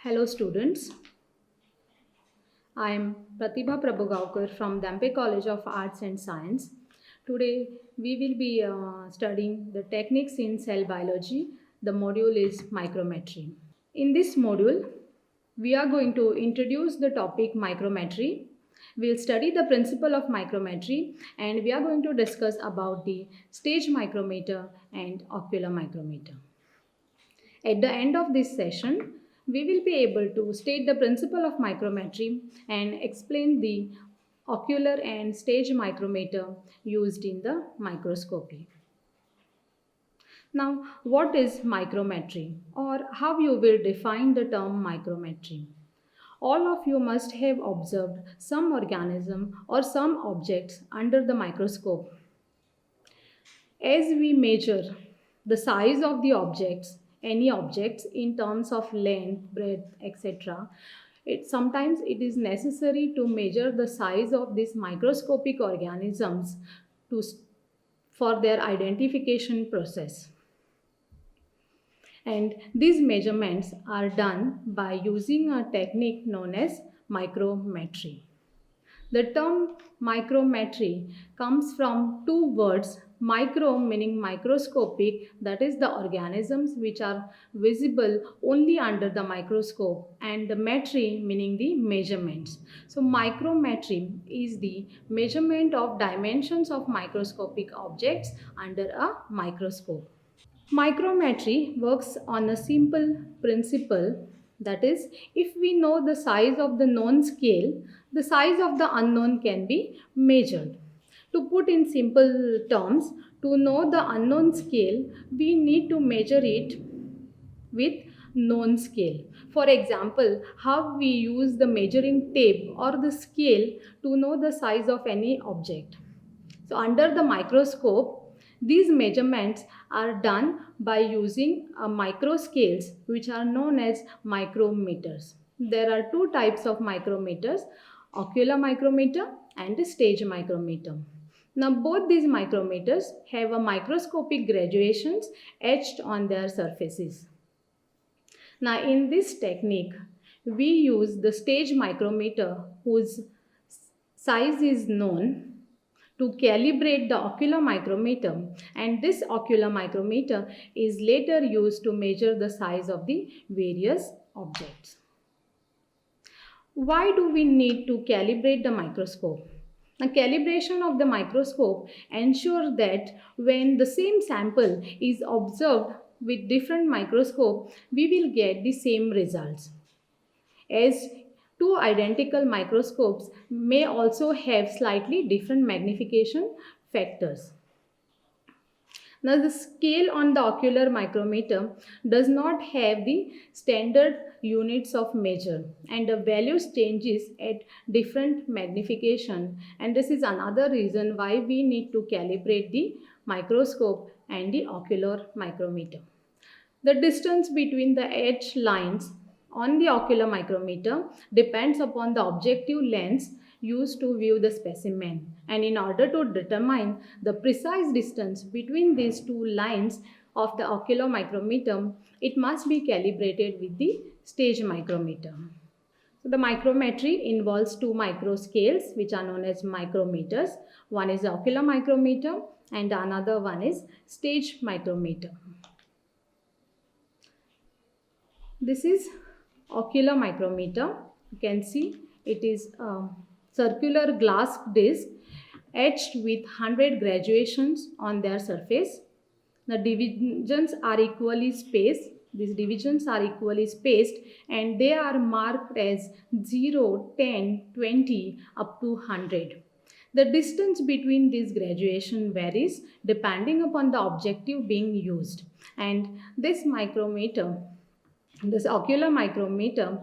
Hello students, I am Pratibha Prabhugaonkar from Dampe College of Arts and Science. Today we will be studying the techniques in cell biology. The module is micrometry. In this module, we are going to introduce the topic micrometry. We'll study the principle of micrometry and we are going to discuss about the stage micrometer and ocular micrometer. At the end of this session, we will be able to state the principle of micrometry and explain the ocular and stage micrometer used in the microscopy. Now, what is micrometry or how you will define the term micrometry? All of you must have observed some organism or some objects under the microscope. As we measure the size of the objects, any objects in terms of length, breadth, etc., sometimes it is necessary to measure the size of these microscopic organisms for their identification process. And these measurements are done by using a technique known as micrometry. The term micrometry comes from two words, micro meaning microscopic, that is the organisms which are visible only under the microscope, and the metry meaning the measurements. So micrometry is the measurement of dimensions of microscopic objects under a microscope. Micrometry works on a simple principle, that is, if we know the size of the known scale, the size of the unknown can be measured. To put in simple terms, to know the unknown scale, we need to measure it with known scale. For example, how we use the measuring tape or the scale to know the size of any object. So under the microscope, these measurements are done by using microscales which are known as micrometers. There are two types of micrometers, ocular micrometer and a stage micrometer. Now both these micrometers have a microscopic graduations etched on their surfaces. Now in this technique, we use the stage micrometer whose size is known to calibrate the ocular micrometer, and this ocular micrometer is later used to measure the size of the various objects. Why do we need to calibrate the microscope? The calibration of the microscope ensures that when the same sample is observed with different microscope, we will get the same results. As two identical microscopes may also have slightly different magnification factors. Now the scale on the ocular micrometer does not have the standard units of measure and the values changes at different magnification, and this is another reason why we need to calibrate the microscope and the ocular micrometer. The distance between the edge lines on the ocular micrometer depends upon the objective lens used to view the specimen, and in order to determine the precise distance between these two lines of the ocular micrometer, it must be calibrated with the stage micrometer. So the micrometry involves two microscales which are known as micrometers. One is ocular micrometer and another one is stage micrometer. This is ocular micrometer. You can see it is a circular glass disc etched with 100 graduations on their surface. The divisions are equally spaced. These divisions are equally spaced and they are marked as 0, 10, 20 up to 100. The distance between these graduation varies depending upon the objective being used, and this ocular micrometer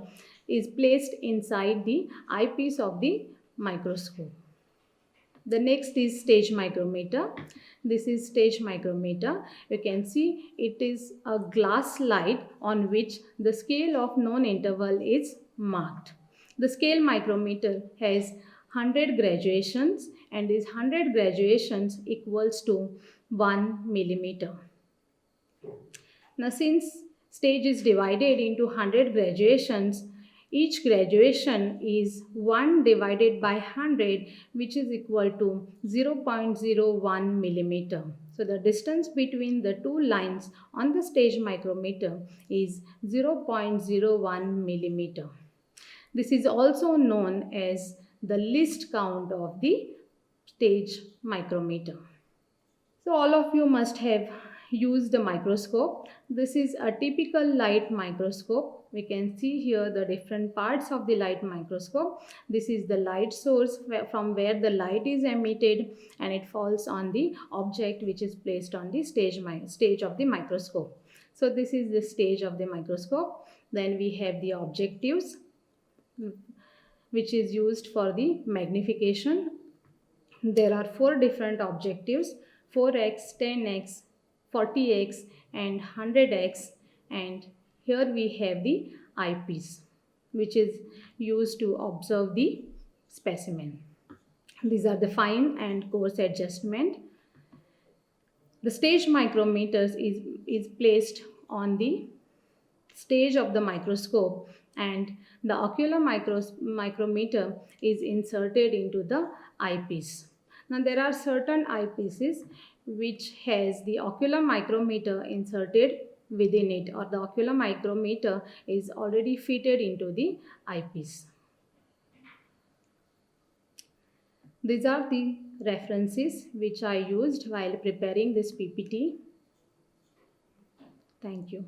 is placed inside the eyepiece of the microscope. The next is stage micrometer. This is stage micrometer. You can see it is a glass slide on which the scale of known interval is marked. The scale micrometer has 100 graduations and these 100 graduations equals to 1 millimeter. Now since stage is divided into 100 graduations. Each graduation is 1 divided by 100, which is equal to 0.01 millimeter. So the distance between the two lines on the stage micrometer is 0.01 millimeter. This is also known as the least count of the stage micrometer. So all of you must have used a microscope. This is a typical light microscope. We can see here the different parts of the light microscope. This is the light source from where the light is emitted, and it falls on the object which is placed on the stage of the microscope. So this is the stage of the microscope. Then we have the objectives, which is used for the magnification. There are 4 different objectives: 4x, 10x, 40x and 100x, and here we have the eyepiece, which is used to observe the specimen. These are the fine and coarse adjustment. The stage micrometers is placed on the stage of the microscope, and the ocular micrometer is inserted into the eyepiece. Now there are certain eyepieces which has the ocular micrometer inserted within it, or the ocular micrometer is already fitted into the eyepiece. These are the references which I used while preparing this PPT. Thank you.